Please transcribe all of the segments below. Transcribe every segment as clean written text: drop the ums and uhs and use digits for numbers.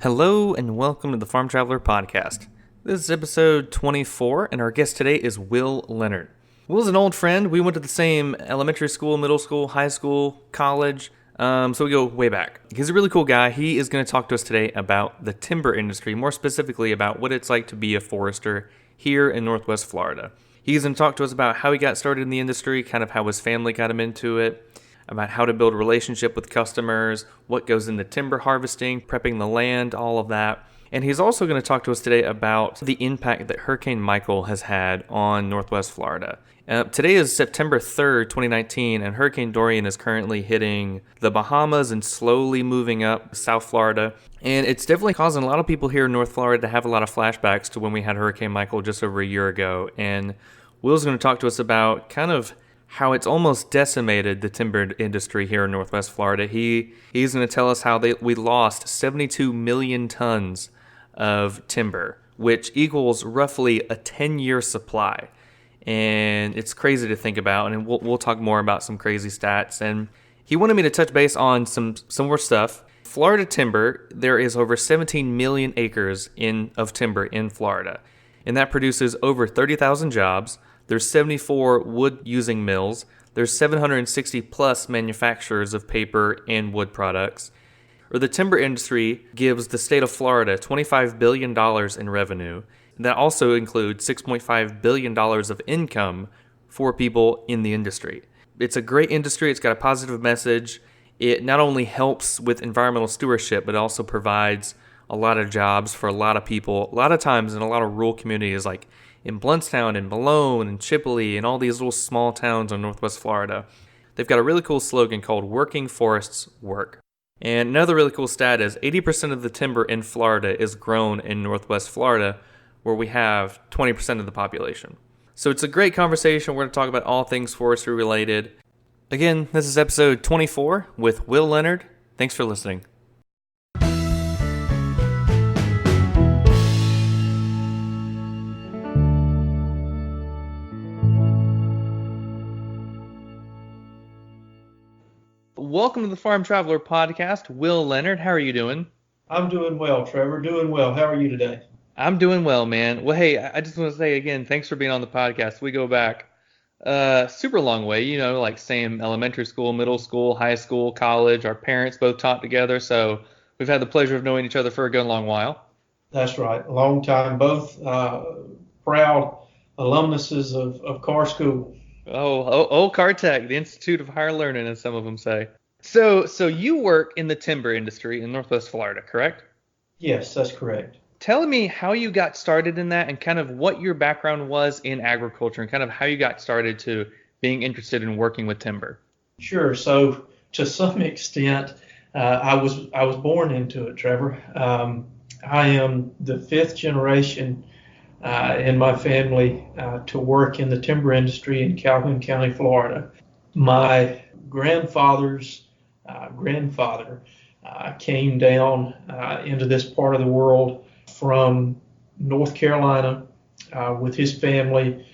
Hello and welcome to the Farm Traveler Podcast. This is episode 24 and our guest today is Will Leonard. Will's an old friend. We went to the same elementary school, middle school, high school, college, so we go way back. He's a really cool guy. He is going to talk to us today about the timber industry, more specifically about what it's like to be a forester here in Northwest Florida. He's going to talk to us about how he got started in the industry, kind of how his family got him into it, about how to build a relationship with customers, what goes into timber harvesting, prepping the land, all of that. And he's also going to talk to us today about the impact that Hurricane Michael has had on Northwest Florida. Today is September 3rd, 2019, and Hurricane Dorian is currently hitting the Bahamas and slowly moving up South Florida. And it's definitely causing a lot of people here in North Florida to have a lot of flashbacks to when we had Hurricane Michael just over a year ago. And Will's going to talk to us about kind of how it's almost decimated the timber industry here in Northwest Florida. He's going to tell us how we lost 72 million tons of timber, which equals roughly a 10-year supply. And it's crazy to think about, and we'll talk more about some crazy stats. And he wanted me to touch base on some more stuff. Florida timber, there is over 17 million acres of timber in Florida, and that produces over 30,000 jobs. There's 74 wood-using mills. There's 760 plus manufacturers of paper and wood products. The timber industry gives the state of Florida $25 billion in revenue. That also includes $6.5 billion of income for people in the industry. It's a great industry. It's got a positive message. It not only helps with environmental stewardship, but also provides a lot of jobs for a lot of people. A lot of times in a lot of rural communities like in Bluntstown and Malone and Chipoli and all these little small towns in Northwest Florida, they've got a really cool slogan called Working Forests Work. And another really cool stat is 80% of the timber in Florida is grown in Northwest Florida, where we have 20% of the population. So it's a great conversation. We're going to talk about all things forestry related. Again, this is episode 24 with Will Leonard. Thanks for listening. Welcome to the Farm Traveler Podcast. Will Leonard, how are you doing? I'm doing well, Trevor. Doing well. How are you today? I'm doing well, man. Well, hey, I just want to say again, thanks for being on the podcast. We go back super long way, like same elementary school, middle school, high school, college. Our parents both taught together, so we've had the pleasure of knowing each other for a good long while. That's right. A long time. Both proud alumnuses of Carr School. Oh, Cartech, the Institute of Higher Learning, as some of them say. So you work in the timber industry in Northwest Florida, correct? Yes, that's correct. Tell me how you got started in that and kind of what your background was in agriculture and kind of how you got started to being interested in working with timber. Sure. So to some extent, I was born into it, Trevor. I am the fifth generation in my family to work in the timber industry in Calhoun County, Florida. My grandfather's grandfather came down into this part of the world from North Carolina with his family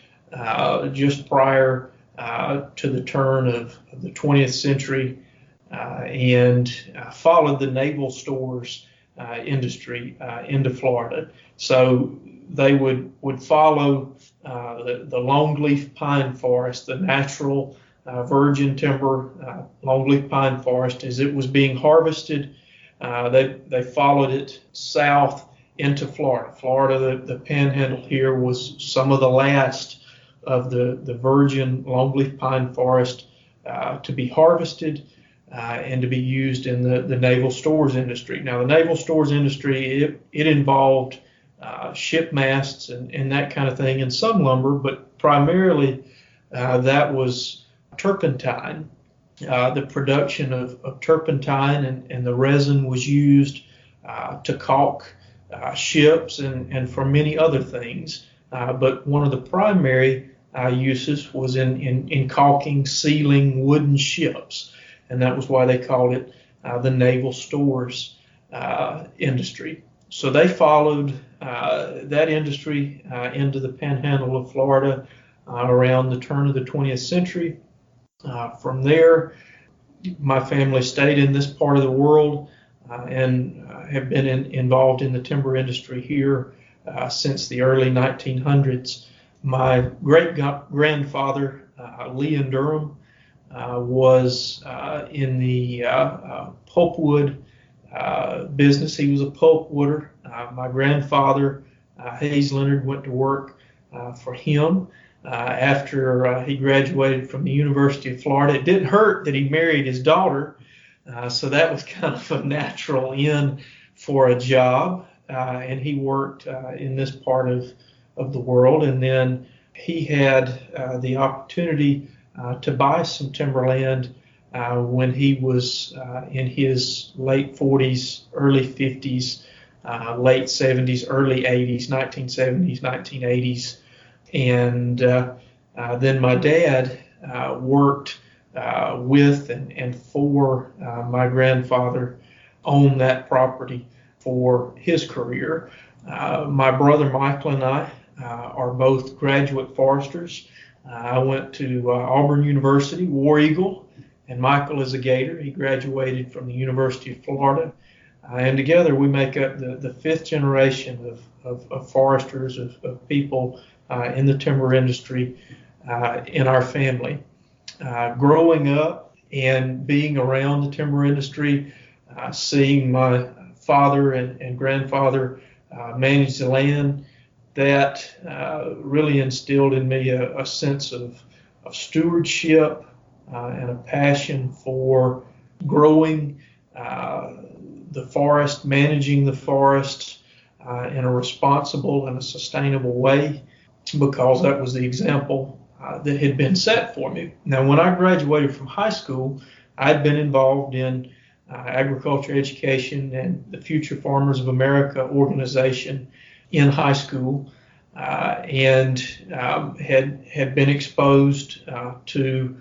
just prior to the turn of the 20th century and followed the naval stores industry into Florida. So they would follow the longleaf pine forest, the natural virgin timber longleaf pine forest as it was being harvested. They followed it south into Florida. Florida, the panhandle here was some of the last of the virgin longleaf pine forest to be harvested and to be used in the naval stores industry. Now, the naval stores industry, it involved ship masts and that kind of thing, and some lumber, but primarily that was turpentine, the production of turpentine, and the resin was used to caulk ships and for many other things. But one of the primary uses was in caulking, sealing wooden ships, and that was why they called it the naval stores industry. So they followed that industry into the panhandle of Florida around the turn of the 20th century. From there, my family stayed in this part of the world and have been involved in the timber industry here since the early 1900s. My great-grandfather, Leonard, was in the pulpwood business. He was a pulpwooder. My grandfather, Leonard, went to work for him after he graduated from the University of Florida. It didn't hurt that he married his daughter, so that was kind of a natural end for a job, and he worked in this part of the world. And then he had the opportunity to buy some timberland when he was in his late 40s, early 50s, late 70s, early 80s, 1970s, 1980s. And then my dad worked with and for my grandfather, owned that property for his career. My brother Michael and I are both graduate foresters. I went to Auburn University, War Eagle, and Michael is a Gator. He graduated from the University of Florida. And together we make up the fifth generation of foresters, of people in the timber industry in our family. Growing up and being around the timber industry, seeing my father and grandfather manage the land, that really instilled in me a sense of stewardship and a passion for growing the forest, managing the forest in a responsible and a sustainable way, because that was the example that had been set for me. Now, when I graduated from high school, I'd been involved in agriculture education and the Future Farmers of America organization in high school, and had been exposed to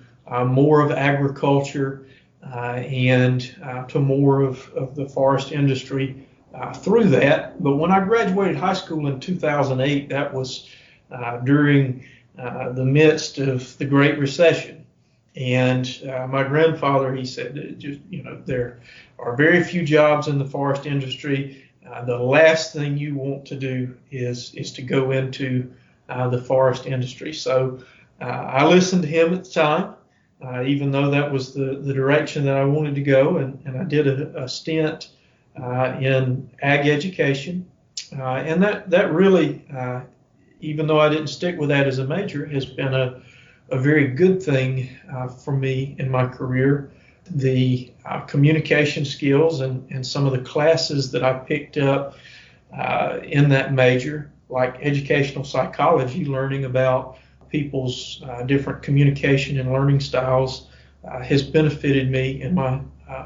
more of agriculture and to more of the forest industry through that. But when I graduated high school in 2008, that was during the midst of the Great Recession. And my grandfather, he said, there are very few jobs in the forest industry. The last thing you want to do is to go into the forest industry. So I listened to him at the time, even though that was the direction that I wanted to go. And I did a stint in ag education. And that really, even though I didn't stick with that as a major, has been a very good thing for me in my career. The communication skills and some of the classes that I picked up in that major, like educational psychology, learning about people's different communication and learning styles, has benefited me in my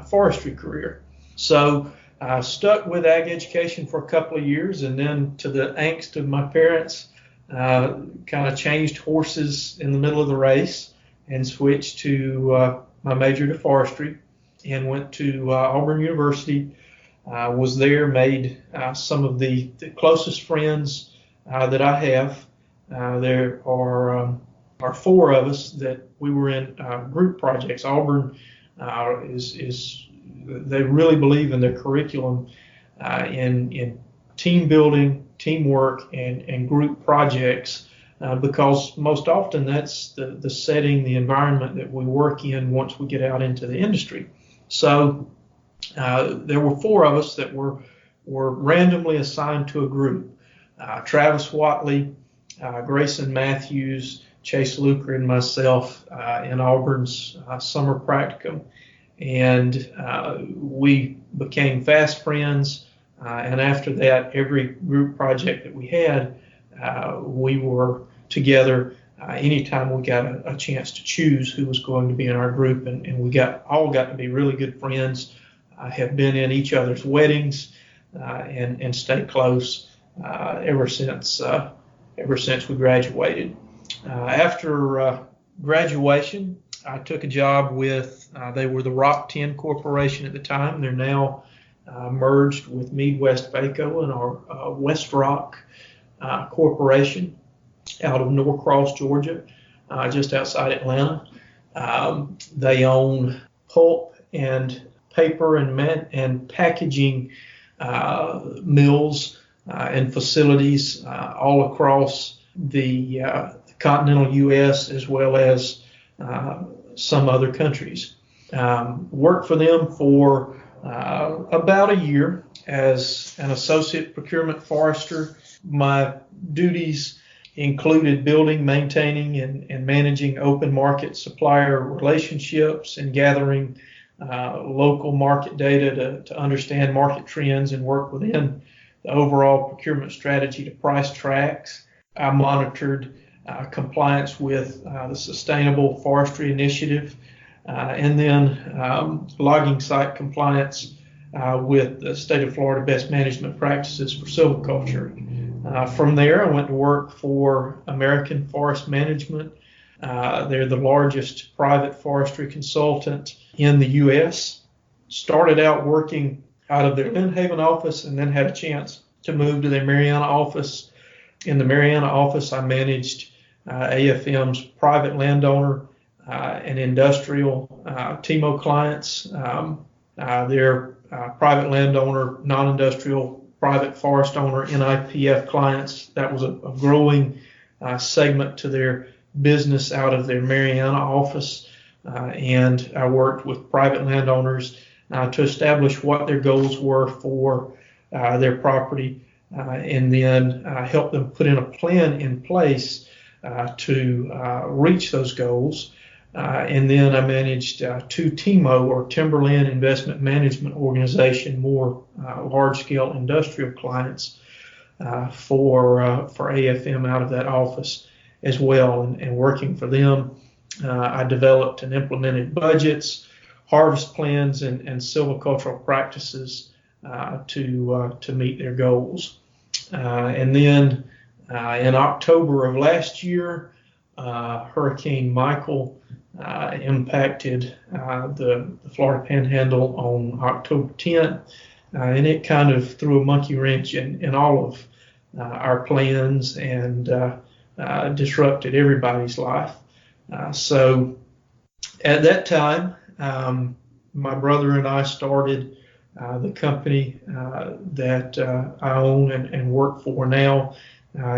forestry career. So I stuck with ag education for a couple of years, and then, to the angst of my parents, kind of changed horses in the middle of the race and switched to my major to forestry, and went to Auburn University. Was there, made some of the closest friends that I have. There are four of us that we were in group projects. Auburn they really believe in their curriculum in team building, teamwork, and group projects, because most often that's the setting, the environment that we work in once we get out into the industry. So there were four of us that were randomly assigned to a group. Travis Watley, Grayson Matthews, Chase Luker, and myself in Auburn's summer practicum. And we became fast friends. And after that, every group project that we had, we were together anytime we got a chance to choose who was going to be in our group. And we all got to be really good friends, have been in each other's weddings, and stay close ever since we graduated. After graduation, I took a job with, they were the Rock 10 Corporation at the time. They're now merged with Meade West Vaco and our West Rock Corporation out of Norcross, Georgia, just outside Atlanta. They own pulp and paper and packaging mills and facilities all across the continental U.S. as well as some other countries. Worked for them for about a year as an associate procurement forester. My duties included building, maintaining, and managing open market supplier relationships and gathering local market data to understand market trends and work within the overall procurement strategy to price tracks. I monitored compliance with the Sustainable Forestry Initiative and then logging site compliance with the state of Florida best management practices for silviculture. From there, I went to work for American Forest Management. They're the largest private forestry consultant in the U.S. Started out working out of their Lynn Haven office and then had a chance to move to their Mariana office. In the Mariana office, I managed AFM's private landowner and industrial TIMO clients. Their private landowner, non-industrial, private forest owner, NIPF clients. That was a growing segment to their business out of their Mariana office. And I worked with private landowners to establish what their goals were for their property and then help them put in a plan in place to reach those goals. And then I managed two TIMO, or Timberland Investment Management Organization, more large-scale industrial clients for AFM out of that office as well. And working for them, I developed and implemented budgets, harvest plans, and silvicultural practices to meet their goals. And then in October of last year, Hurricane Michael impacted the Florida Panhandle on October 10th, and it kind of threw a monkey wrench in all of our plans and disrupted everybody's life. So at that time, my brother and I started the company that I own and work for now,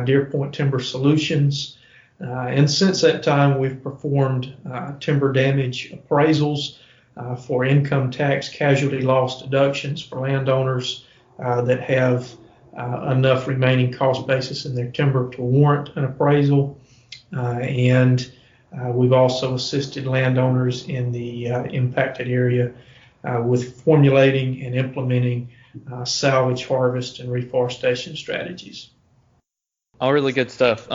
Deer Point Timber Solutions. And since that time, we've performed timber damage appraisals for income tax casualty loss deductions for landowners that have enough remaining cost basis in their timber to warrant an appraisal. And we've also assisted landowners in the impacted area with formulating and implementing salvage, harvest, and reforestation strategies. All really good stuff.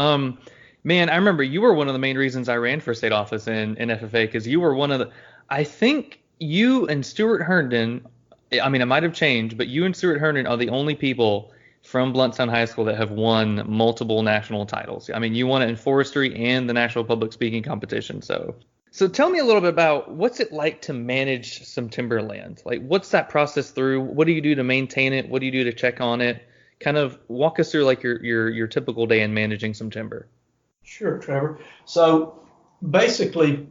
Man, I remember you were one of the main reasons I ran for state office in FFA, because you were one of the, I think you and Stuart Herndon, I mean, it might have changed, but you and Stuart Herndon are the only people from Bluntstown High School that have won multiple national titles. I mean, you won it in forestry and the national public speaking competition. So tell me a little bit about what's it like to manage some timberland? Like, what's that process through? What do you do to maintain it? What do you do to check on it? Kind of walk us through like your typical day in managing some timber. Sure, Trevor. So basically,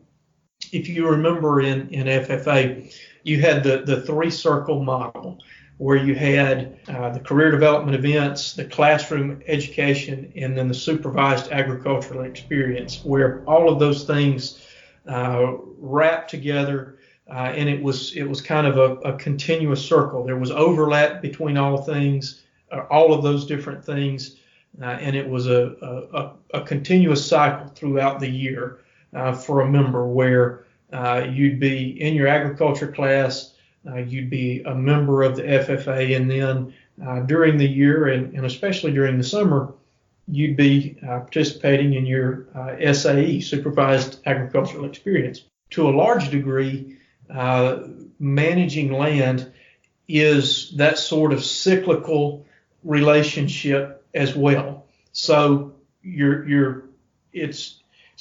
if you remember in FFA, you had the three-circle model where you had the career development events, the classroom education, and then the supervised agricultural experience, where all of those things wrapped together, and it was kind of a continuous circle. There was overlap between all things, all of those different things. And it was a continuous cycle throughout the year for a member where you'd be in your agriculture class, you'd be a member of the FFA, and then during the year and especially during the summer, you'd be participating in your SAE, Supervised Agricultural Experience. To a large degree, managing land is that sort of cyclical relationship as well. So it's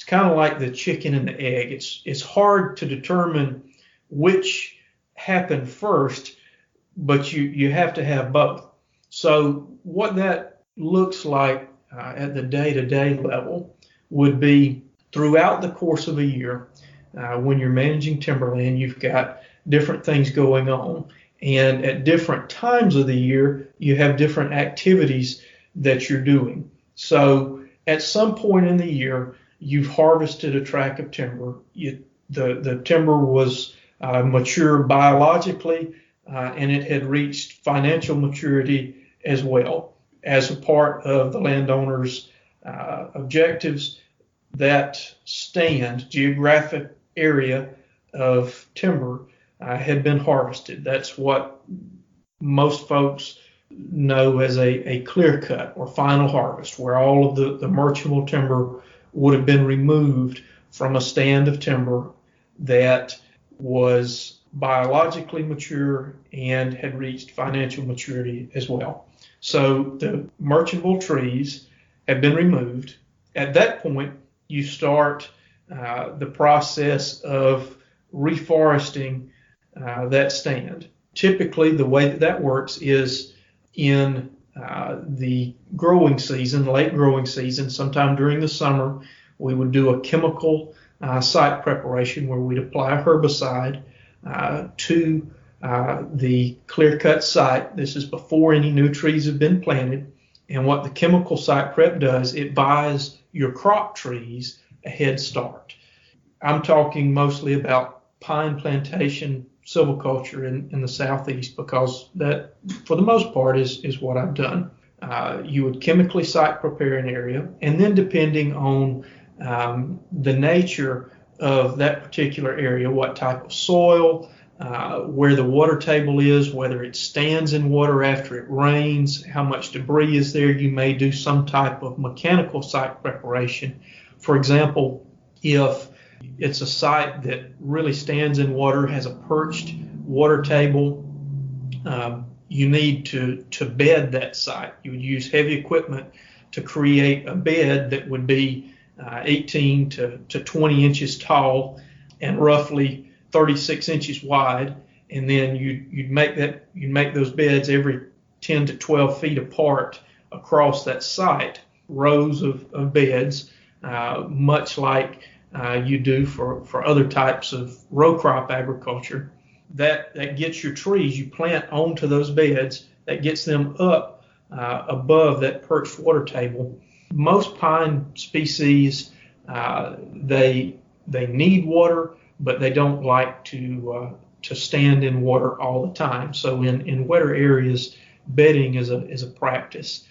kind of like the chicken and the egg. It's hard to determine which happened first, but you have to have both. So what that looks like at the day-to-day level would be throughout the course of a year, when you're managing timberland, you've got different things going on. And at different times of the year, you have different activities that you're doing. So at some point in the year, you've harvested a tract of timber. The timber was mature biologically, and it had reached financial maturity as well. As a part of the landowner's objectives, that geographic area of timber had been harvested. That's what most folks know as a clear cut or final harvest, where all of the merchantable timber would have been removed from a stand of timber that was biologically mature and had reached financial maturity as well. So the merchantable trees have been removed. At that point, you start the process of reforesting that stand. Typically, the way that works is in the growing season, late growing season, sometime during the summer, we would do a chemical site preparation where we'd apply a herbicide to the clear-cut site. This is before any new trees have been planted. And what the chemical site prep does, it buys your crop trees a head start. I'm talking mostly about pine plantation silviculture in the southeast, because that, for the most part, is what I've done. You would chemically site prepare an area, and then depending on the nature of that particular area, what type of soil, where the water table is, whether it stands in water after it rains, how much debris is there, you may do some type of mechanical site preparation. For example, if it's a site that really stands in water, has a perched water table, you need to bed that site. You would use heavy equipment to create a bed that would be 18 to 20 inches tall and roughly 36 inches wide, and then you'd make those beds every 10 to 12 feet apart across that site, rows of beds, much like you do for other types of row crop agriculture. That gets your trees, you plant onto those beds, that gets them up above that perched water table. Most pine species, they need water, but they don't like to stand in water all the time. So in wetter areas, bedding is a practice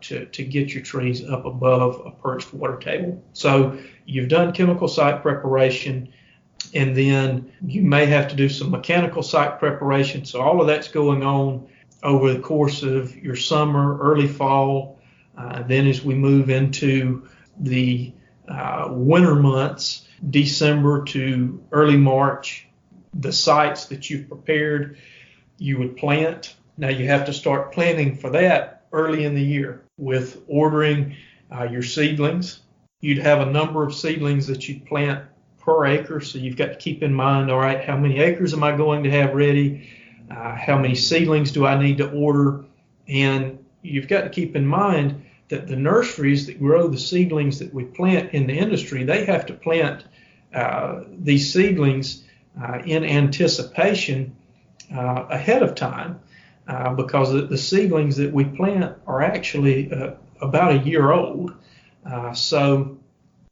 to get your trees up above a perched water table. So you've done chemical site preparation, and then you may have to do some mechanical site preparation. So all of that's going on over the course of your summer, early fall. Then as we move into the winter months, December to early March, the sites that you've prepared, you would plant. Now you have to start planning for that early in the year with ordering your seedlings. You'd have a number of seedlings that you'd plant per acre, so you've got to keep in mind, all right, how many acres am I going to have ready? How many seedlings do I need to order? And you've got to keep in mind that the nurseries that grow the seedlings that we plant in the industry, they have to plant these seedlings in anticipation ahead of time, because the seedlings that we plant are actually about a year old. So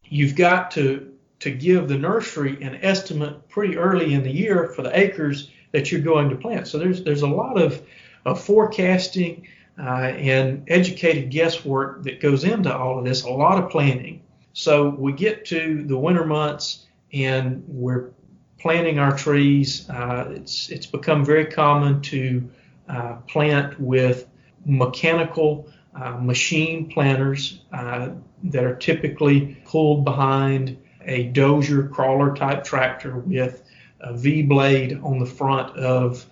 you've got to give the nursery an estimate pretty early in the year for the acres that you're going to plant. So there's a lot of forecasting and educated guesswork that goes into all of this, a lot of planning. So we get to the winter months and we're planting our trees. It's become very common to plant with mechanical machine planters that are typically pulled behind a dozer crawler type tractor with a V blade on the front of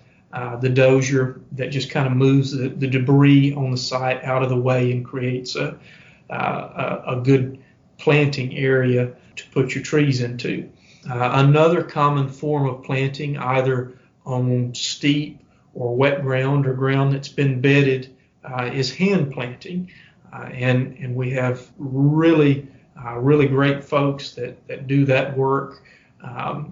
the dozer that just kind of moves the debris on the site out of the way and creates a good planting area to put your trees into. Another common form of planting, either on steep or wet ground or ground that's been bedded, is hand planting. And we have really great folks that do that work.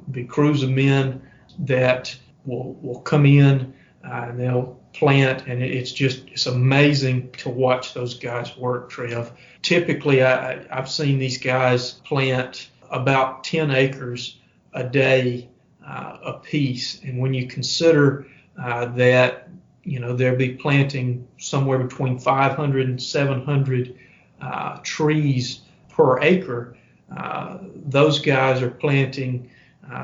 The crews of men that will come in and they'll plant, and it's amazing to watch those guys work, Trev. Typically, I've seen these guys plant about 10 acres a day a piece, and when you consider that they'll be planting somewhere between 500 and 700 trees per acre, those guys are planting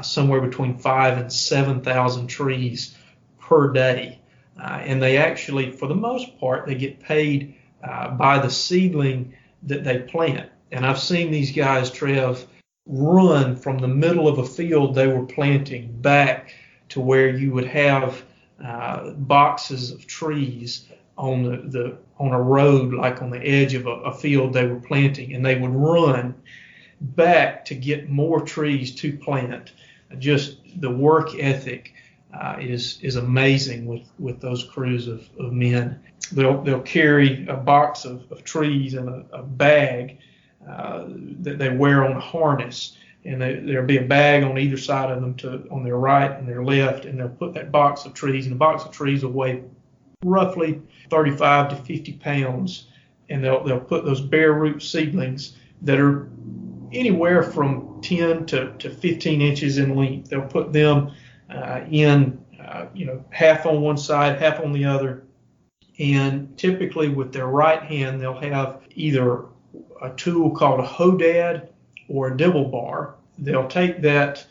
somewhere between 5,000 and 7,000 trees per day. And they actually, for the most part, they get paid by the seedling that they plant. And I've seen these guys, Trev, run from the middle of a field they were planting back to where you would have boxes of trees on a road, like on the edge of a field they were planting, and they would run back to get more trees to plant. Just the work ethic is amazing with those crews of men. They'll carry a box of trees in a bag that they wear on a harness, and there'll be a bag on either side of them, on their right and their left, and they'll put that box of trees, and the box of trees will weigh roughly 35 to 50 pounds, and they'll put those bare root seedlings that are anywhere from 10 to 15 inches in length. They'll put them in, half on one side, half on the other, and typically with their right hand they'll have either a tool called a hodad or a dibble bar. They'll take that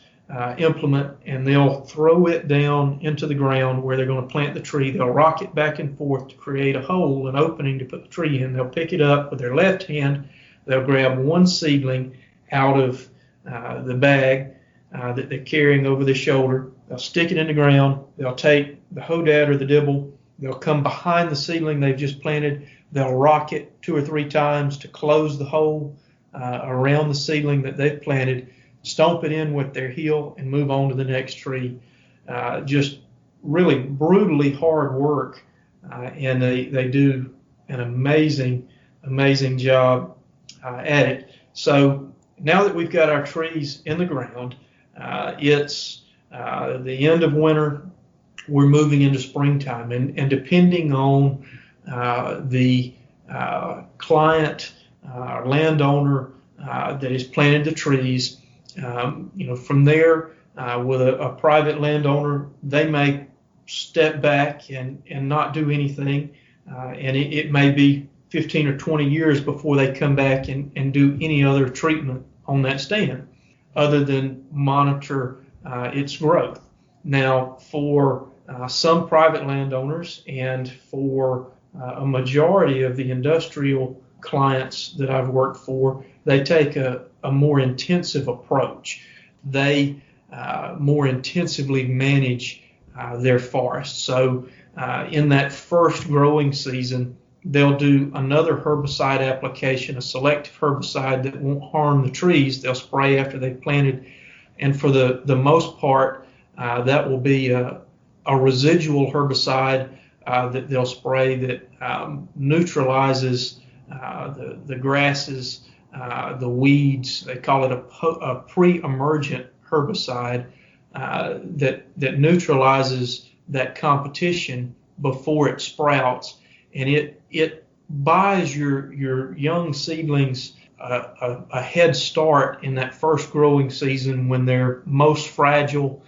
implement and they'll throw it down into the ground where they're going to plant the tree. They'll rock it back and forth to create a hole, an opening to put the tree in. They'll pick it up with their left hand. They'll grab one seedling out of the bag that they're carrying over their shoulder. They'll stick it in the ground. They'll take the hodad or the dibble. They'll come behind the seedling they've just planted. They'll rock it 2 or 3 times to close the hole around the seedling that they've planted, stomp it in with their heel, and move on to the next tree. Just really brutally hard work, and they do an amazing job at it. So now that we've got our trees in the ground, it's the end of winter. We're moving into springtime, and depending on the client, landowner that has planted the trees, from there, with a private landowner, they may step back and not do anything, and it may be 15 or 20 years before they come back and do any other treatment on that stand other than monitor its growth. Now, for some private landowners and for a majority of the industrial clients that I've worked for, they take a more intensive approach. They more intensively manage their forests. So in that first growing season, they'll do another herbicide application, a selective herbicide that won't harm the trees. They'll spray after they've planted, and for the most part, that will be a residual herbicide that they'll spray that neutralizes the grasses, the weeds. They call it a pre-emergent herbicide that neutralizes that competition before it sprouts, and it buys your young seedlings a head start in that first growing season when they're most fragile,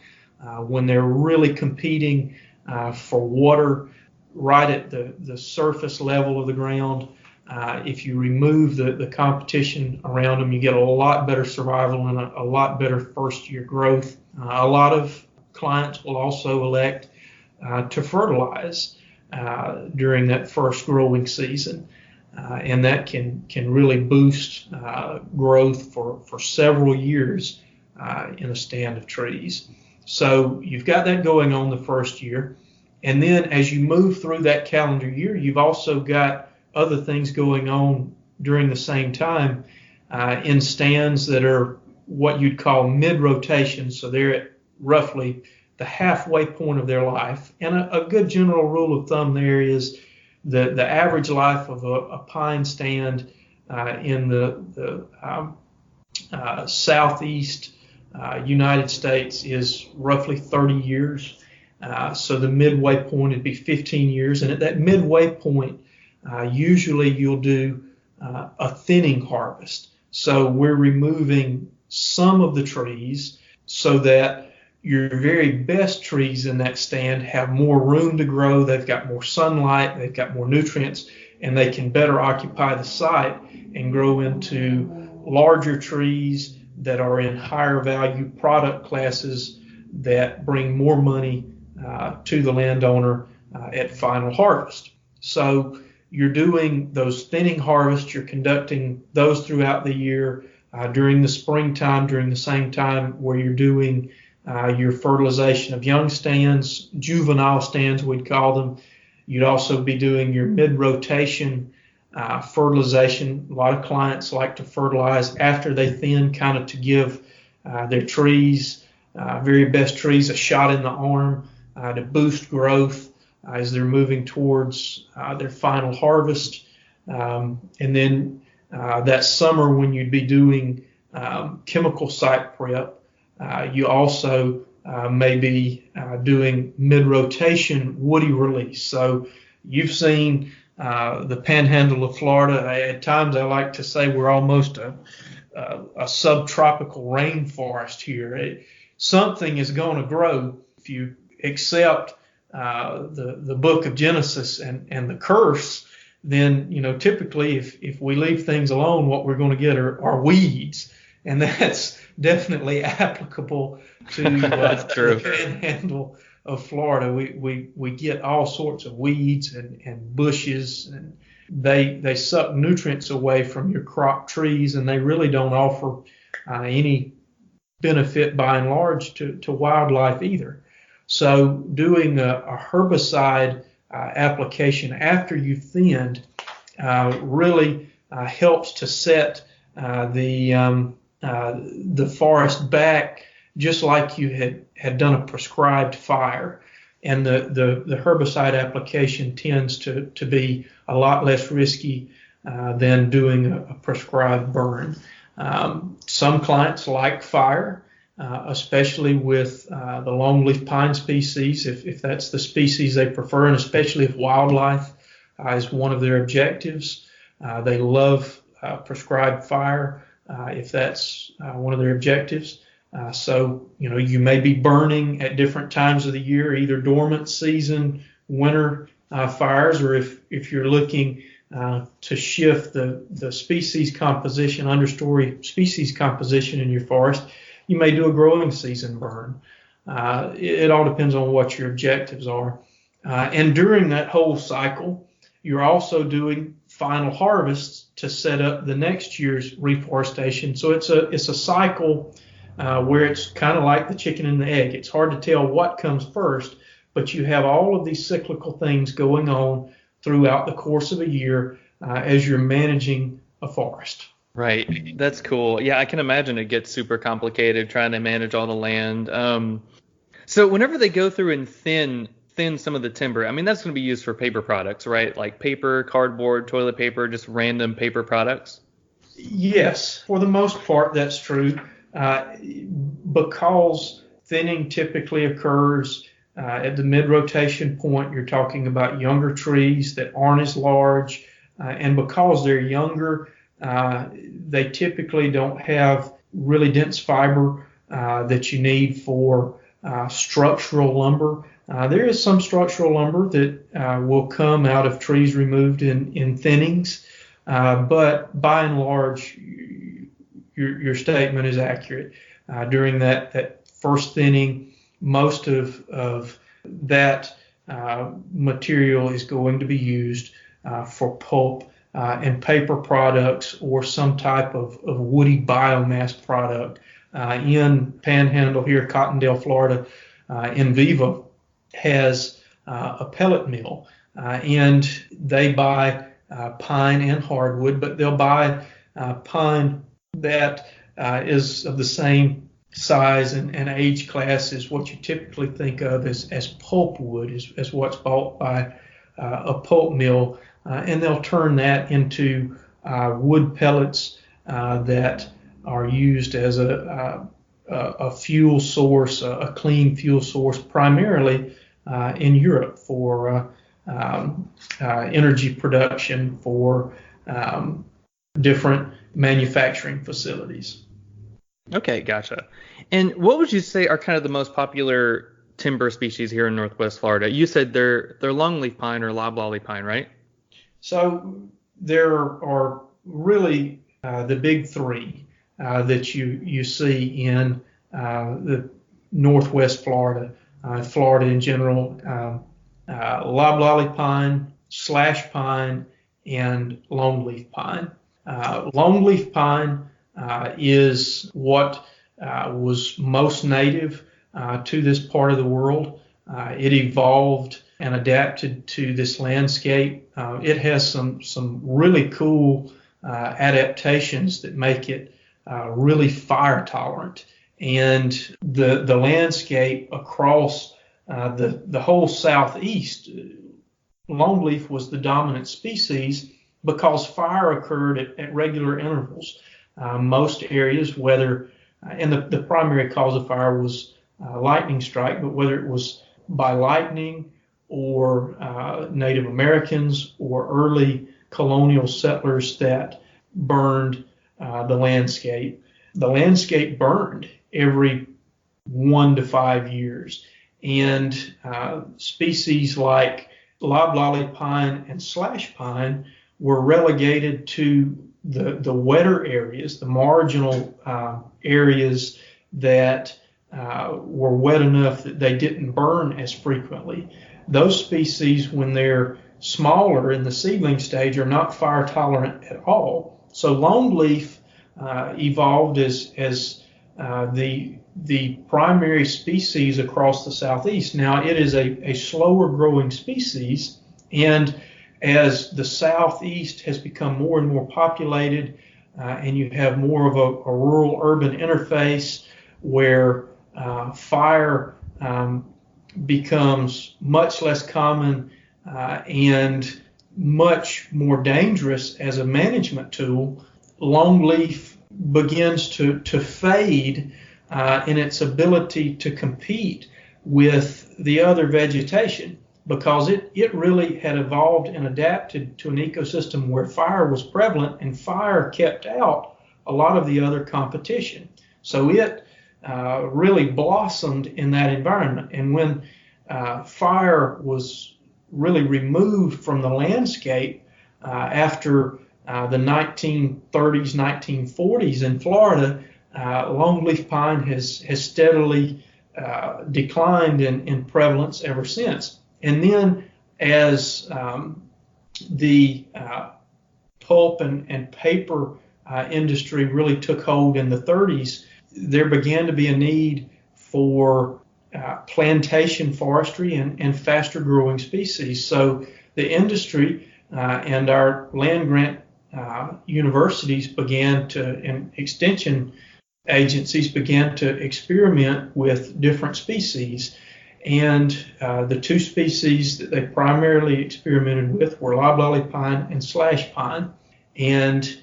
when they're really competing for water right at the surface level of the ground. If you remove the competition around them, you get a lot better survival and a lot better first year growth. A lot of clients will also elect to fertilize during that first growing season, and that can really boost growth for several years in a stand of trees. So you've got that going on the first year, and then as you move through that calendar year, you've also got other things going on during the same time in stands that are what you'd call mid-rotation. So they're at roughly the halfway point of their life. And a good general rule of thumb there is the average life of a pine stand in the southeast United States is roughly 30 years. So the midway point would be 15 years. And at that midway point, usually you'll do a thinning harvest. So we're removing some of the trees so that your very best trees in that stand have more room to grow. They've got more sunlight, they've got more nutrients, and they can better occupy the site and grow into larger trees that are in higher value product classes that bring more money to the landowner at final harvest. So you're doing those thinning harvests, you're conducting those throughout the year. During the springtime, during the same time where you're doing your fertilization of young stands, juvenile stands we'd call them. You'd also be doing your mid-rotation fertilization. A lot of clients like to fertilize after they thin, kind of to give their trees, very best trees, a shot in the arm to boost growth as they're moving towards their final harvest. And then that summer when you'd be doing chemical site prep, you also may be doing mid-rotation woody release. So you've seen the panhandle of Florida. At times I like to say we're almost a subtropical rainforest here. Something is going to grow if you accept the book of Genesis and the curse. Then, typically if we leave things alone, what we're going to get are weeds. And that's definitely applicable to the panhandle of Florida. We get all sorts of weeds and bushes, and they suck nutrients away from your crop trees, and they really don't offer any benefit by and large to wildlife either. So doing a herbicide application after you've thinned really helps to set the forest back, just like you had done a prescribed fire. And the herbicide application tends to be a lot less risky than doing a prescribed burn. Some clients like fire, especially with the longleaf pine species, if that's the species they prefer, and especially if wildlife is one of their objectives. They love prescribed fire if that's one of their objectives. So, you may be burning at different times of the year, either dormant season, winter fires, or if you're looking to shift the species composition, understory species composition in your forest, you may do a growing season burn. It all depends on what your objectives are. And during that whole cycle, you're also doing final harvests to set up the next year's reforestation. So it's a cycle where it's kind of like the chicken and the egg. It's hard to tell what comes first, but you have all of these cyclical things going on throughout the course of a year as you're managing a forest. Right. That's cool. Yeah, I can imagine it gets super complicated trying to manage all the land. So whenever they go through and thin some of the timber, I mean, that's going to be used for paper products, right? Like paper, cardboard, toilet paper, just random paper products? Yes, for the most part, that's true. Because thinning typically occurs at the mid-rotation point, you're talking about younger trees that aren't as large, and because they're younger, they typically don't have really dense fiber that you need for structural lumber. There is some structural lumber that will come out of trees removed in thinnings, but by and large, your statement is accurate. During that first thinning, most of that material is going to be used for pulp and paper products or some type of woody biomass product. In Panhandle here, Cottondale, Florida, Enviva has a pellet mill, and they buy pine and hardwood, but they'll buy pine that is of the same size and age class as what you typically think of as pulpwood, as what's bought by a pulp mill, and they'll turn that into wood pellets that are used as a a fuel source, a clean fuel source, primarily in Europe for energy production for different manufacturing facilities. Okay, gotcha. And what would you say are kind of the most popular timber species here in Northwest Florida? You said they're longleaf pine or loblolly pine, right? So there are really the big three that you see in the Northwest Florida, Florida in general, loblolly pine, slash pine, and longleaf pine. Longleaf pine is what was most native to this part of the world. It evolved and adapted to this landscape. It has some really cool adaptations that make it really fire tolerant. And the landscape across the whole southeast, longleaf was the dominant species because fire occurred at regular intervals. Most areas, whether, and the primary cause of fire was lightning strike, but whether it was by lightning or Native Americans or early colonial settlers that burned the landscape burned every 1 to 5 years. And species like loblolly pine and slash pine were relegated to the wetter areas, the marginal areas that were wet enough that they didn't burn as frequently. Those species, when they're smaller in the seedling stage, are not fire tolerant at all. So longleaf evolved as the primary species across the southeast. Now it is a slower growing species, and as the southeast has become more and more populated, and you have more of a rural-urban interface where fire becomes much less common and much more dangerous as a management tool, longleaf begins to fade in its ability to compete with the other vegetation, because it really had evolved and adapted to an ecosystem where fire was prevalent and fire kept out a lot of the other competition. So it really blossomed in that environment. And when fire was really removed from the landscape after the 1930s, 1940s in Florida, longleaf pine has steadily declined in prevalence ever since. And then as the pulp and paper industry really took hold in the 30s, there began to be a need for plantation forestry and faster growing species. So the industry and our land grant universities and extension agencies began to experiment with different species. And the two species that they primarily experimented with were loblolly pine and slash pine. And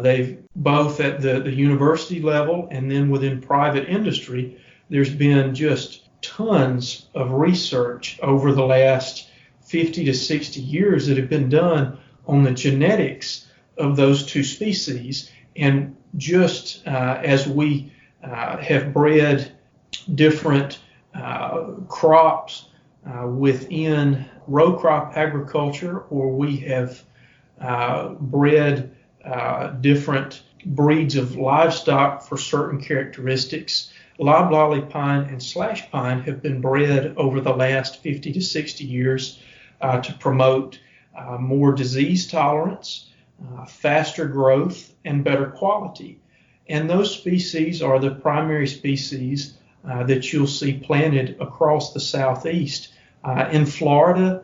they've both at the university level and then within private industry, there's been just tons of research over the last 50 to 60 years that have been done on the genetics of those two species. And just as we have bred different crops within row crop agriculture, or we have bred different breeds of livestock for certain characteristics, loblolly pine and slash pine have been bred over the last 50 to 60 years to promote more disease tolerance, faster growth, and better quality. And those species are the primary species that you'll see planted across the southeast. In Florida,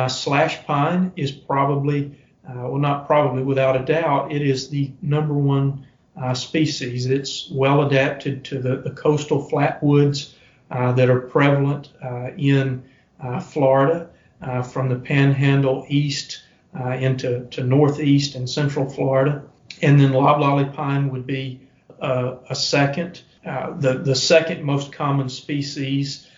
slash pine is probably, well, not probably, without a doubt, it is the number one species. It's well adapted to the coastal flatwoods that are prevalent in Florida, from the Panhandle east into northeast and central Florida. And then loblolly pine would be a second. the second most common species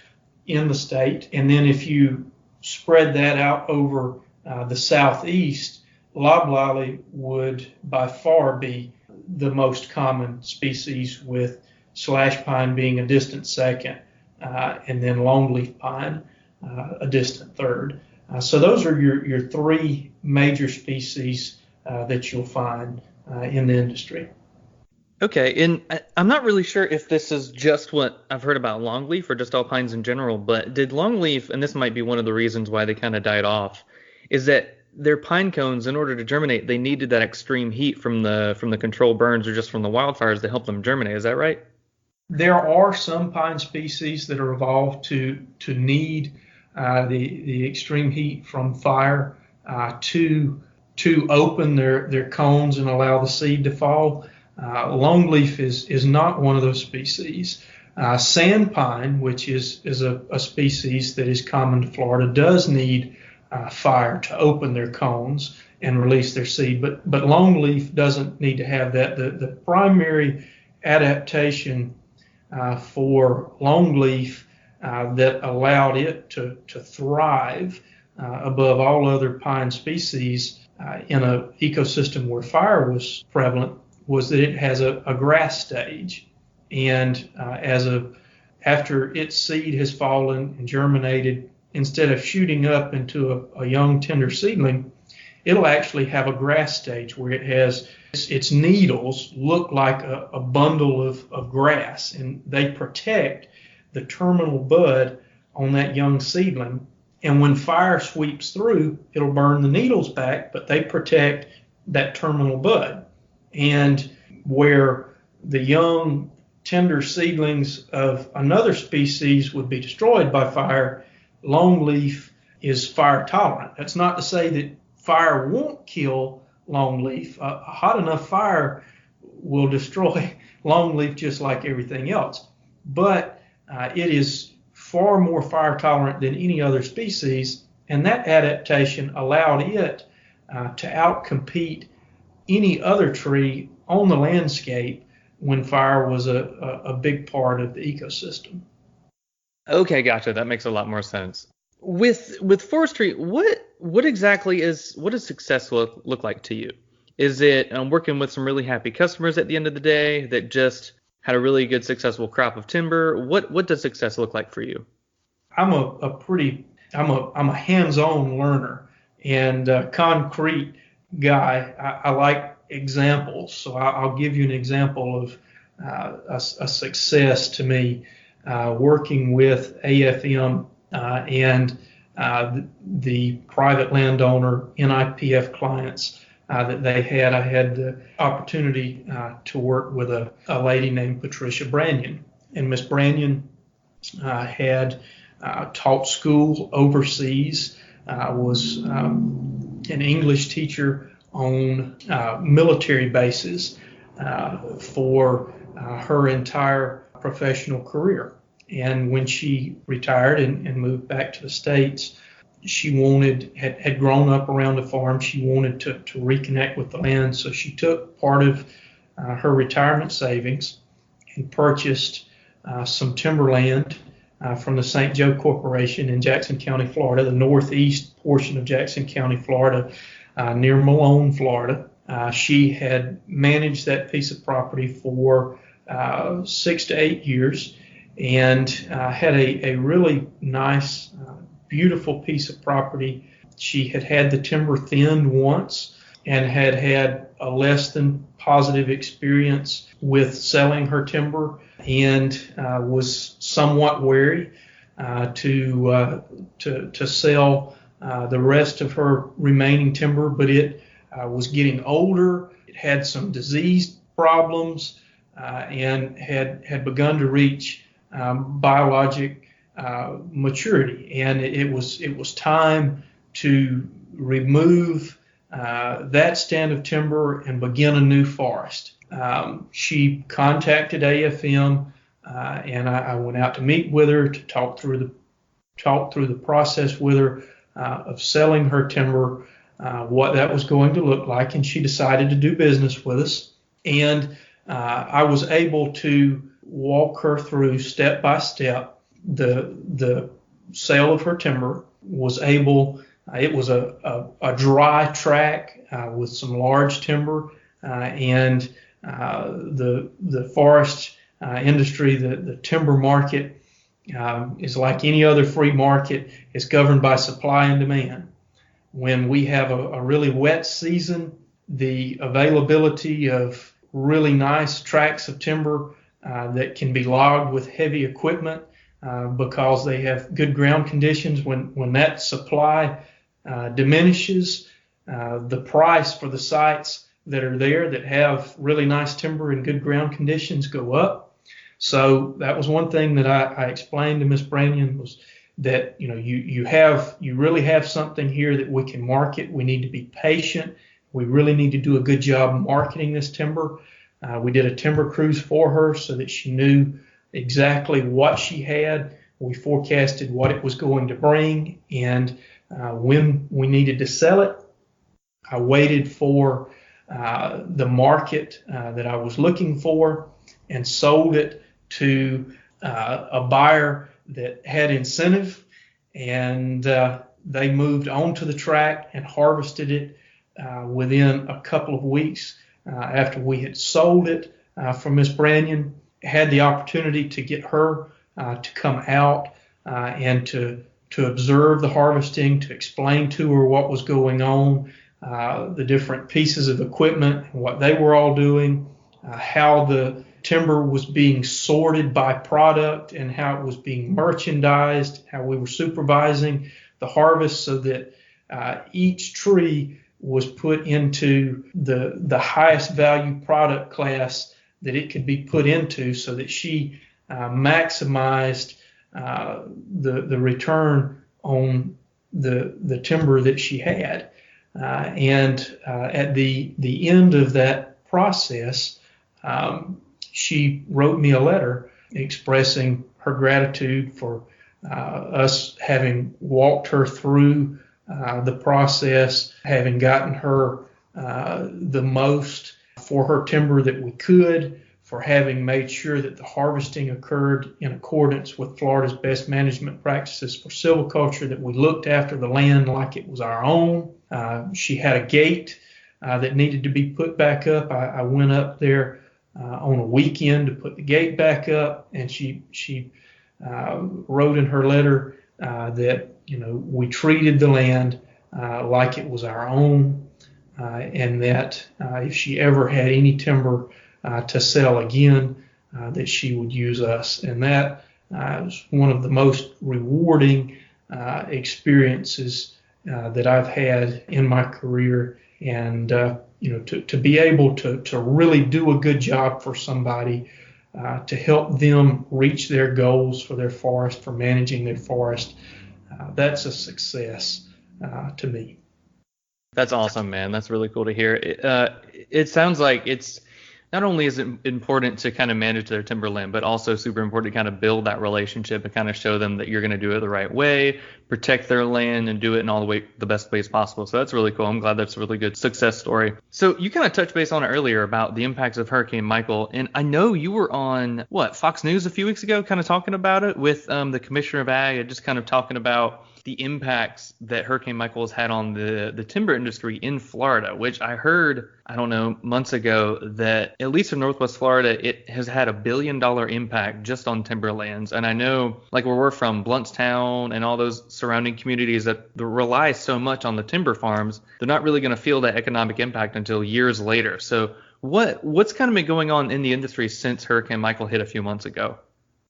in the state. And then if you spread that out over the southeast, loblolly would by far be the most common species, with slash pine being a distant second, and then longleaf pine a distant third. So those are your three major species that you'll find in the industry. Okay, and I'm not really sure if this is just what I've heard about longleaf or just all pines in general, but did longleaf, and this might be one of the reasons why they kind of died off, is that their pine cones, in order to germinate, they needed that extreme heat from the controlled burns or just from the wildfires to help them germinate. Is that right? There are some pine species that are evolved to need the extreme heat from fire to open their cones and allow the seed to fall. Longleaf is not one of those species. Sand pine, which is a species that is common to Florida, does need fire to open their cones and release their seed, but longleaf doesn't need to have that. The primary adaptation for longleaf that allowed it to thrive above all other pine species in an ecosystem where fire was prevalent was that it has a grass stage, and after its seed has fallen and germinated, instead of shooting up into a young tender seedling, it'll actually have a grass stage where it has its needles look like a bundle of grass, and they protect the terminal bud on that young seedling. And when fire sweeps through, it'll burn the needles back, but they protect that terminal bud. And where the young tender seedlings of another species would be destroyed by fire, longleaf is fire tolerant. That's not to say that fire won't kill longleaf. A hot enough fire will destroy longleaf just like everything else. But it is far more fire tolerant than any other species, and that adaptation allowed it to outcompete any other tree on the landscape when fire was a big part of the ecosystem. Okay, gotcha. That makes a lot more sense. With forestry, what exactly what does success look like to you? Is it working with some really happy customers at the end of the day that just had a really good successful crop of timber? What does success look like for you? I'm a hands-on learner and concrete guy. I like examples, so I'll give you an example of a success to me working with AFM and the private landowner NIPF clients that they had. I had the opportunity to work with a lady named Patricia Branyon, and Miss Branyon had taught school overseas, was an English teacher on military bases for her entire professional career. And when she retired and moved back to the States, she had grown up around a farm. She wanted to reconnect with the land. So she took part of her retirement savings and purchased some timberland from the St. Joe Corporation in Jackson County, Florida, the northeast portion of Jackson County, Florida, near Malone, Florida. She had managed that piece of property for 6 to 8 years and had a really nice, beautiful piece of property. She had the timber thinned once and had a less than positive experience with selling her timber, and was somewhat wary to sell the rest of her remaining timber, but it was getting older. It had some disease problems and had begun to reach biologic maturity, and it was time to remove that stand of timber and begin a new forest. She contacted AFM, and I went out to meet with her to talk through the process with her of selling her timber, what that was going to look like, and she decided to do business with us. And I was able to walk her through step by step the sale of her timber. Was able, it was a dry track with some large timber, and the forest industry, the timber market is like any other free market. It's governed by supply and demand. When we have a really wet season, the availability of really nice tracts of timber that can be logged with heavy equipment because they have good ground conditions. When that supply diminishes, the price for the sites that are there that have really nice timber and good ground conditions go up. So that was one thing that I explained to Miss Brannion, was that you really have something here that we can market. We need to be patient. We really need to do a good job marketing this timber. We did a timber cruise for her so that she knew exactly what she had. We forecasted what it was going to bring, and when we needed to sell it, I waited for the market that I was looking for and sold it to a buyer that had incentive, and they moved onto the tract and harvested it within a couple of weeks after we had sold it from Miss Brannion. Had the opportunity to get her to come out and to observe the harvesting, to explain to her what was going on, the different pieces of equipment, what they were all doing, how the timber was being sorted by product and how it was being merchandised, how we were supervising the harvest so that each tree was put into the highest value product class that it could be put into, so that she maximized the return on the timber that she had. And at the end of that process, she wrote me a letter expressing her gratitude for us having walked her through the process, having gotten her the most for her timber that we could, for having made sure that the harvesting occurred in accordance with Florida's best management practices for silviculture, that we looked after the land like it was our own. She had a gate that needed to be put back up. I went up there on a weekend to put the gate back up, and she wrote in her letter that we treated the land like it was our own, and that if she ever had any timber to sell again, that she would use us. And that was one of the most rewarding experiences that I've had in my career. And to be able to really do a good job for somebody, to help them reach their goals for their forest, for managing their forest, that's a success to me. That's awesome, man. That's really cool to hear. It sounds like it's not only is it important to kind of manage their timberland, but also super important to kind of build that relationship and kind of show them that you're going to do it the right way, protect their land, and do it in all the best ways possible. So that's really cool. I'm glad that's a really good success story. So you kind of touched base on it earlier about the impacts of Hurricane Michael, and I know you were on Fox News a few weeks ago, kind of talking about it with the Commissioner of Ag, and just kind of talking about the impacts that Hurricane Michael has had on the timber industry in Florida, which I heard, months ago, that at least in Northwest Florida, it has had $1 billion impact just on timberlands. And I know, like where we're from, Bluntstown and all those surrounding communities that rely so much on the timber farms, they're not really going to feel that economic impact until years later. So what's kind of been going on in the industry since Hurricane Michael hit a few months ago?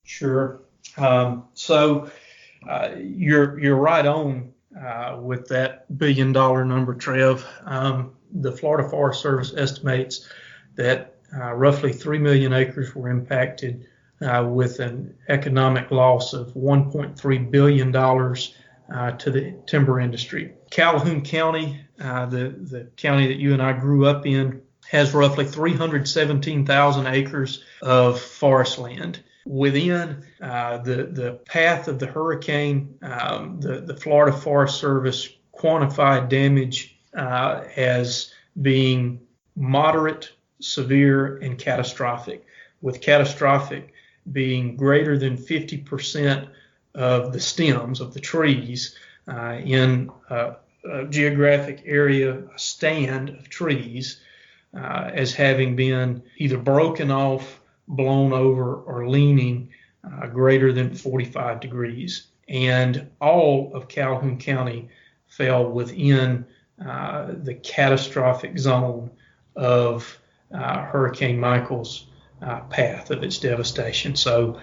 Sure. You're right on with that $1 billion number, Trev. The Florida Forest Service estimates that roughly 3 million acres were impacted with an economic loss of $1.3 billion to the timber industry. Calhoun County, the county that you and I grew up in, has roughly 317,000 acres of forest land. Within the path of the hurricane, the Florida Forest Service quantified damage as being moderate, severe, and catastrophic, with catastrophic being greater than 50% of the stems of the trees in a geographic area, a stand of trees, as having been either broken off, blown over, or leaning greater than 45 degrees. And all of Calhoun County fell within the catastrophic zone of Hurricane Michael's path of its devastation. So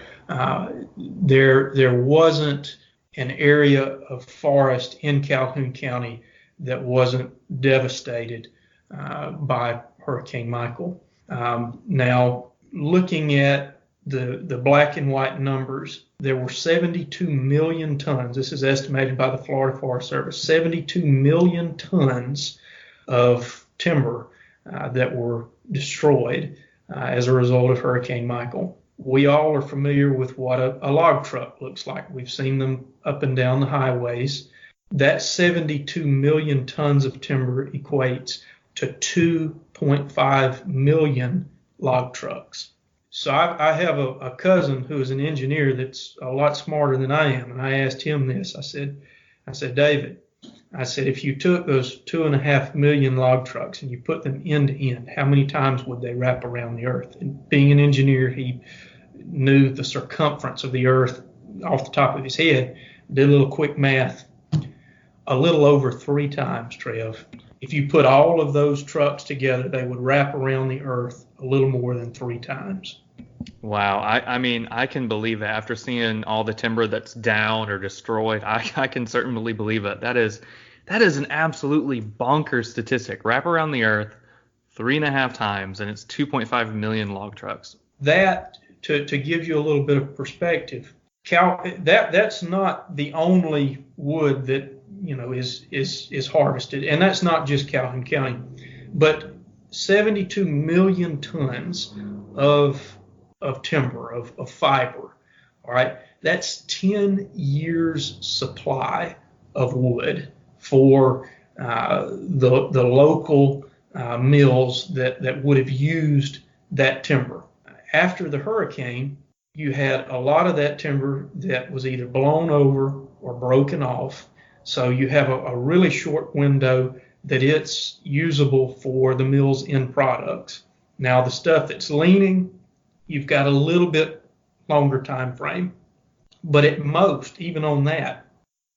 there wasn't an area of forest in Calhoun County that wasn't devastated by Hurricane Michael. Now, looking at the black and white numbers, there were 72 million tons. This is estimated by the Florida Forest Service, 72 million tons of timber that were destroyed as a result of Hurricane Michael. We all are familiar with what a log truck looks like. We've seen them up and down the highways. That 72 million tons of timber equates to 2.5 million log trucks. So I have a cousin who is an engineer that's a lot smarter than I am, and I asked him this. I said, David, if you took those 2.5 million log trucks and you put them end to end, how many times would they wrap around the earth? And being an engineer, he knew the circumference of the earth off the top of his head, did a little quick math, a little over 3 times, Trev. If you put all of those trucks together, they would wrap around the earth a little more than 3 times. Wow. I mean, I can believe that after seeing all the timber that's down or destroyed. I can certainly believe it. That is an absolutely bonkers statistic. Wrap around the earth 3.5 times, and it's 2.5 million log trucks. That, to give you a little bit of perspective, that's not the only wood that is harvested, and that's not just Calhoun County, but 72 million tons of timber, of fiber. All right, that's 10 years supply of wood for the local mills that would have used that timber. After the hurricane, you had a lot of that timber that was either blown over or broken off. So you have a really short window that it's usable for the mill's end products. Now, the stuff that's leaning, you've got a little bit longer time frame. But at most, even on that,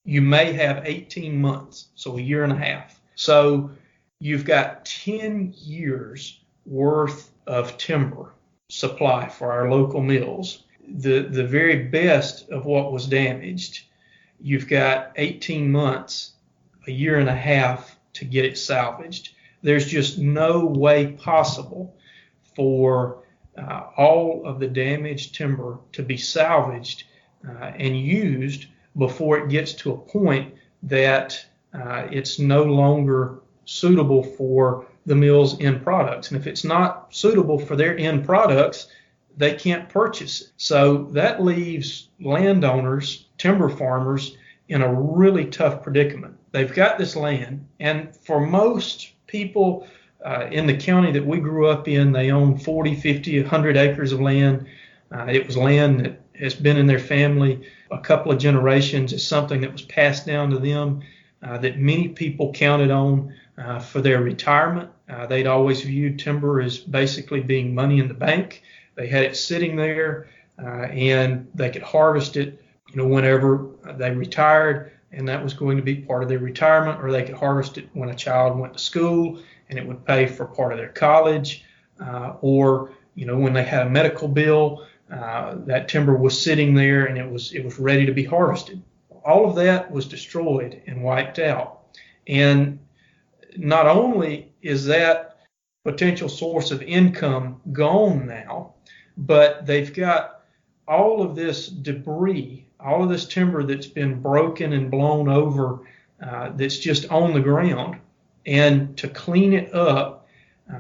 you may have 18 months, so a year and a half. So you've got 10 years worth of timber supply for our local mills. The very best of what was damaged, you've got 18 months, a year and a half to get it salvaged. There's just no way possible for all of the damaged timber to be salvaged and used before it gets to a point that it's no longer suitable for the mill's end products. And if it's not suitable for their end products, they can't purchase it. So that leaves landowners, timber farmers, in a really tough predicament. They've got this land, and for most people in the county that we grew up in, they own 40, 50, 100 acres of land. It was land that has been in their family a couple of generations. It's something that was passed down to them that many people counted on for their retirement. They'd always viewed timber as basically being money in the bank. They had it sitting there, and they could harvest it, whenever they retired, and that was going to be part of their retirement, or they could harvest it when a child went to school, and it would pay for part of their college, or when they had a medical bill, that timber was sitting there and it was ready to be harvested. All of that was destroyed and wiped out, and not only is that potential source of income gone now, but they've got all of this debris, all of this timber that's been broken and blown over, that's just on the ground. And to clean it up,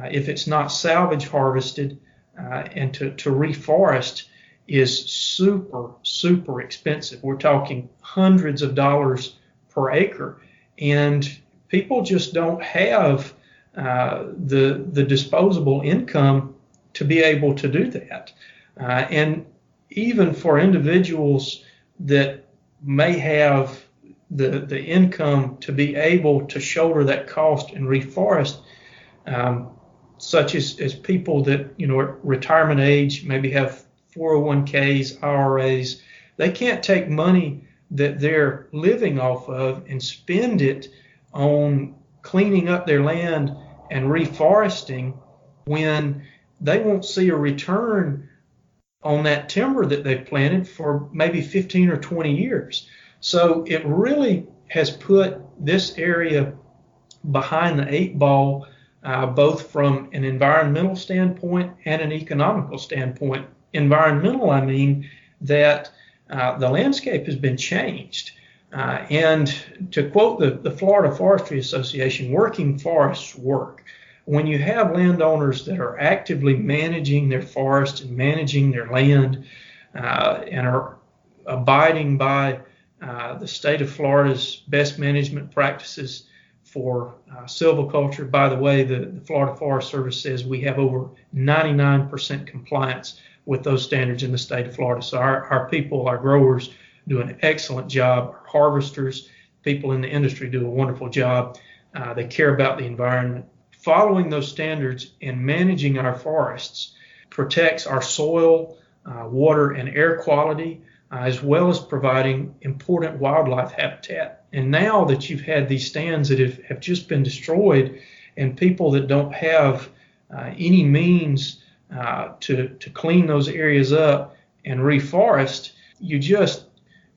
if it's not salvage harvested, and to reforest is super, super expensive. We're talking hundreds of dollars per acre. And people just don't have the disposable income to be able to do that. And even for individuals that may have the income to be able to shoulder that cost and reforest, such as people that, at retirement age, maybe have 401ks, IRAs, they can't take money that they're living off of and spend it on cleaning up their land and reforesting when they won't see a return on that timber that they've planted for maybe 15 or 20 years. So it really has put this area behind the eight ball, both from an environmental standpoint and an economical standpoint. Environmental, I mean that the landscape has been changed. And to quote the Florida Forestry Association, working forests work. When you have landowners that are actively managing their forest and managing their land and are abiding by the state of Florida's best management practices for silviculture. By the way, the Florida Forest Service says we have over 99% compliance with those standards in the state of Florida. So our people, our growers, do an excellent job. Our harvesters, people in the industry do a wonderful job. They care about the environment. Following those standards and managing our forests protects our soil, water, and air quality, as well as providing important wildlife habitat. And now that you've had these stands that have just been destroyed, and people that don't have any means to clean those areas up and reforest,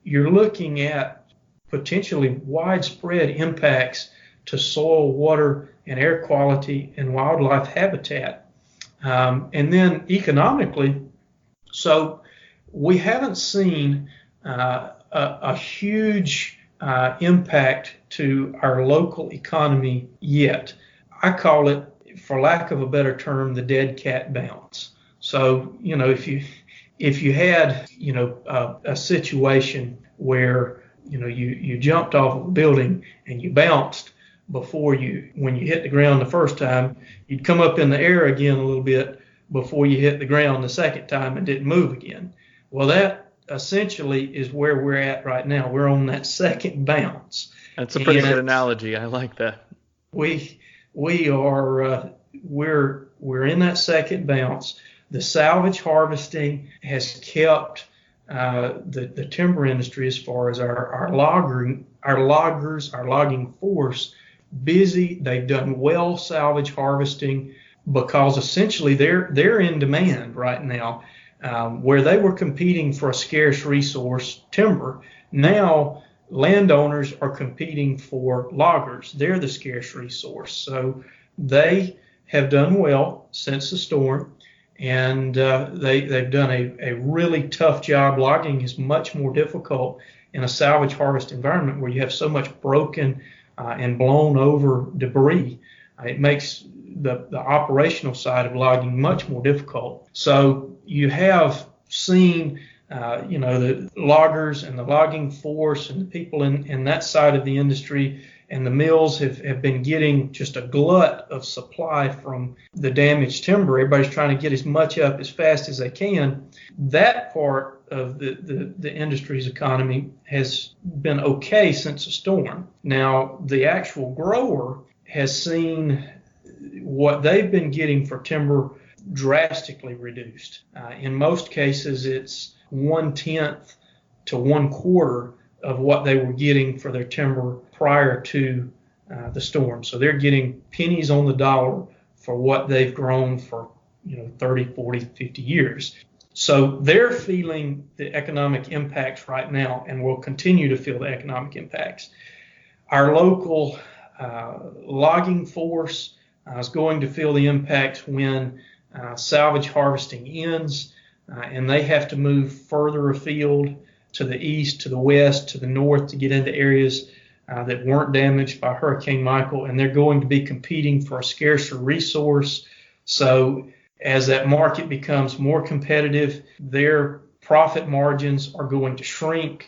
you're looking at potentially widespread impacts to soil, water, and air quality and wildlife habitat. And then economically, so we haven't seen a huge impact to our local economy yet. I call it, for lack of a better term, the dead cat bounce. So, if you had, a situation where, you jumped off of a building and you bounced when you hit the ground the first time, you'd come up in the air again a little bit before you hit the ground the second time and didn't move again. Well, that essentially is where we're at right now. We're on that second bounce. That's a pretty good analogy. I like that. We are we're in that second bounce. The salvage harvesting has kept the timber industry, as far as our logging force, busy. They've done well salvage harvesting because essentially they're in demand right now. Where they were competing for a scarce resource, timber, now landowners are competing for loggers. They're the scarce resource. So they have done well since the storm, and they've done a really tough job. Logging is much more difficult in a salvage harvest environment where you have so much broken and blown over debris. It makes the operational side of logging much more difficult. So you have seen, the loggers and the logging force and the people in that side of the industry and the mills have been getting just a glut of supply from the damaged timber. Everybody's trying to get as much up as fast as they can. That part of the industry's economy has been okay since the storm. Now, the actual grower has seen what they've been getting for timber drastically reduced. In most cases, it's 1/10 to 1/4 of what they were getting for their timber prior to the storm. So they're getting pennies on the dollar for what they've grown for 30, 40, 50 years. So they're feeling the economic impacts right now and will continue to feel the economic impacts. Our local logging force is going to feel the impacts when salvage harvesting ends, and they have to move further afield to the east, to the west, to the north to get into areas that weren't damaged by Hurricane Michael, and they're going to be competing for a scarcer resource. So as that market becomes more competitive, their profit margins are going to shrink.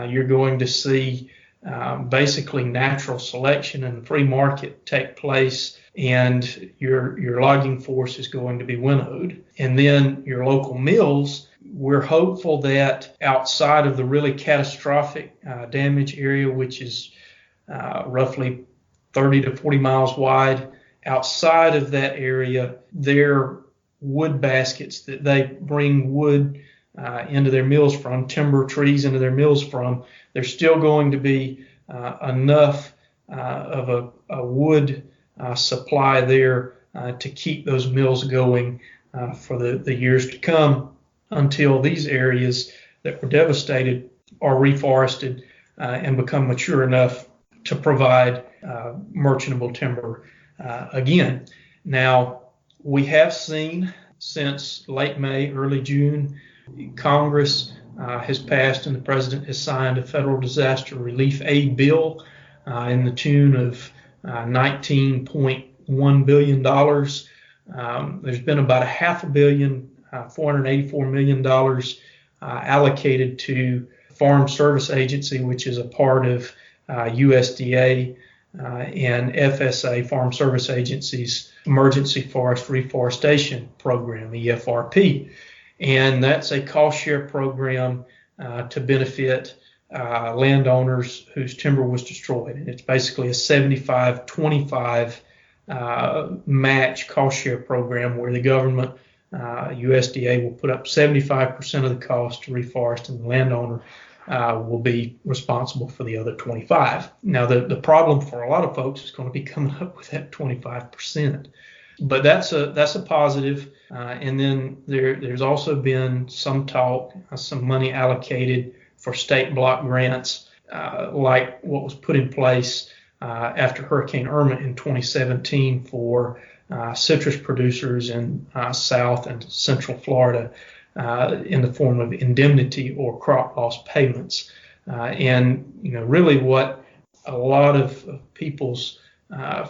You're going to see basically natural selection in the free market take place, and your logging force is going to be winnowed. And then your local mills we're hopeful that outside of the really catastrophic damage area, which is roughly 30 to 40 miles wide, outside of that area, their wood baskets that they bring wood into their mills from, timber trees into their mills from, there's still going to be enough of a wood supply there to keep those mills going for the years to come until these areas that were devastated are reforested and become mature enough to provide merchantable timber again. Now, we have seen since late May, early June, Congress has passed and the president has signed a federal disaster relief aid bill in the tune of $19.1 billion. There's been about a $500 million, $484 million allocated to Farm Service Agency, which is a part of USDA and FSA, Farm Service Agency's Emergency Forest Reforestation Program, EFRP. And that's a cost share program to benefit landowners whose timber was destroyed. And it's basically a 75-25 match cost share program where the government, USDA, will put up 75% of the cost to reforest, and the landowner will be responsible for the other 25. Now, the problem for a lot of folks is going to be coming up with that 25%. But that's a positive. And then there's also been some talk, some money allocated for state block grants, like what was put in place after Hurricane Irma in 2017 for citrus producers in South and Central Florida in the form of indemnity or crop loss payments. And really what a lot of people's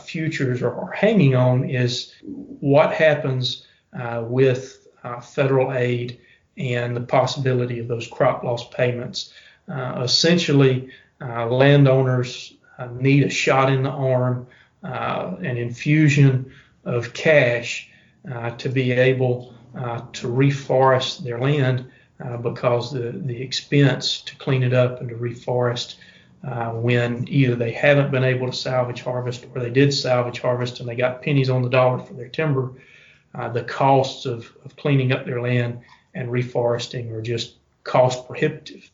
futures are hanging on is what happens with federal aid and the possibility of those crop loss payments. Essentially, landowners need a shot in the arm, an infusion of cash to be able to reforest their land because the expense to clean it up and to reforest when either they haven't been able to salvage harvest or they did salvage harvest and they got pennies on the dollar for their timber, the costs of cleaning up their land and reforesting are just cost prohibitive.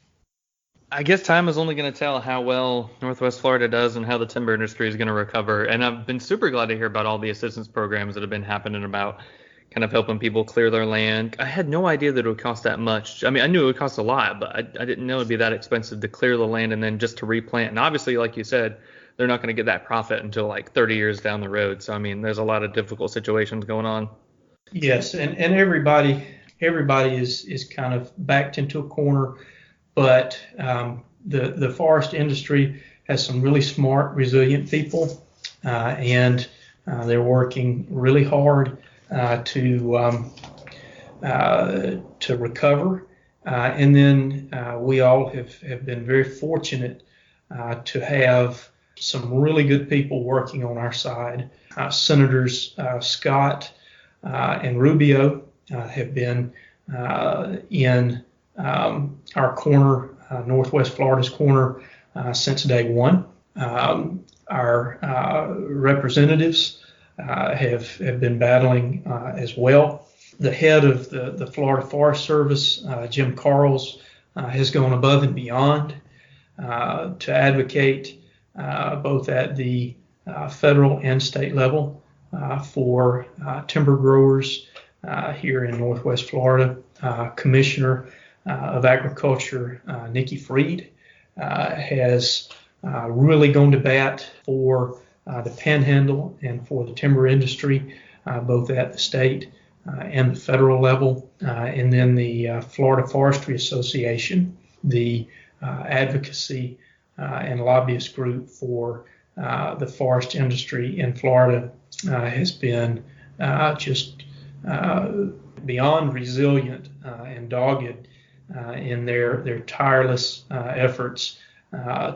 I guess time is only going to tell how well Northwest Florida does and how the timber industry is going to recover. And I've been super glad to hear about all the assistance programs that have been happening about kind of helping people clear their land. I had no idea that it would cost that much. I mean, I knew it would cost a lot, but I didn't know it would be that expensive to clear the land and then just to replant. And obviously, like you said, they're not going to get that profit until like 30 years down the road. So, I mean, there's a lot of difficult situations going on. Yes, and everybody is kind of backed into a corner, but the forest industry has some really smart, resilient people, and they're working really hard to recover. And then we all have been very fortunate to have some really good people working on our side. Senators Scott and Rubio have been in our corner, Northwest Florida's corner, since day one. Our representatives have been battling as well. The head of the Florida Forest Service, Jim Carles, has gone above and beyond to advocate both at the federal and state level for timber growers here in Northwest Florida. Commissioner of Agriculture, Nikki Freed, has really gone to bat for the Panhandle and for the timber industry, both at the state and the federal level. And then the Florida Forestry Association, the advocacy and lobbyist group for the forest industry in Florida, has been just beyond resilient and dogged in their tireless efforts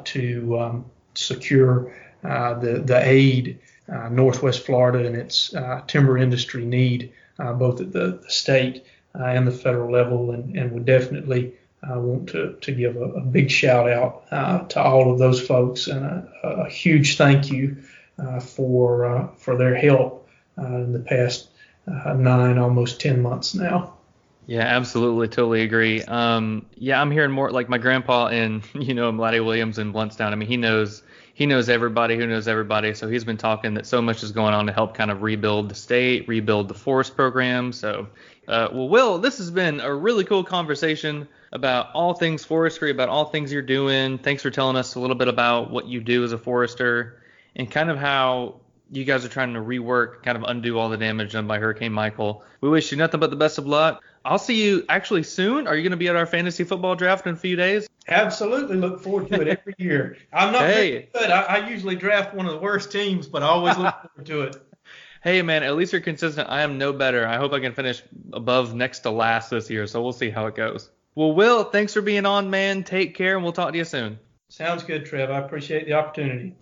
to secure the aid Northwest Florida and its timber industry need, both at the state and the federal level, and would definitely want to give a big shout out to all of those folks, and a huge thank you for their help in the past 9, almost 10 months now. Yeah, absolutely. Totally agree. Yeah, I'm hearing more like my grandpa in, Mladie Williams in Bluntstown. I mean, he knows everybody who knows everybody. So he's been talking that so much is going on to help kind of rebuild the state, rebuild the forest program. So, well, Will, this has been a really cool conversation about all things forestry, about all things you're doing. Thanks for telling us a little bit about what you do as a forester and kind of how you guys are trying to rework, kind of undo all the damage done by Hurricane Michael. We wish you nothing but the best of luck. I'll see you actually soon. Are you going to be at our fantasy football draft in a few days? Absolutely, look forward to it every year. I'm not very good. I usually draft one of the worst teams, but I always look forward to it. Hey, man, at least you're consistent. I am no better. I hope I can finish above next to last this year, so we'll see how it goes. Well, Will, thanks for being on, man. Take care, and we'll talk to you soon. Sounds good, Trev. I appreciate the opportunity.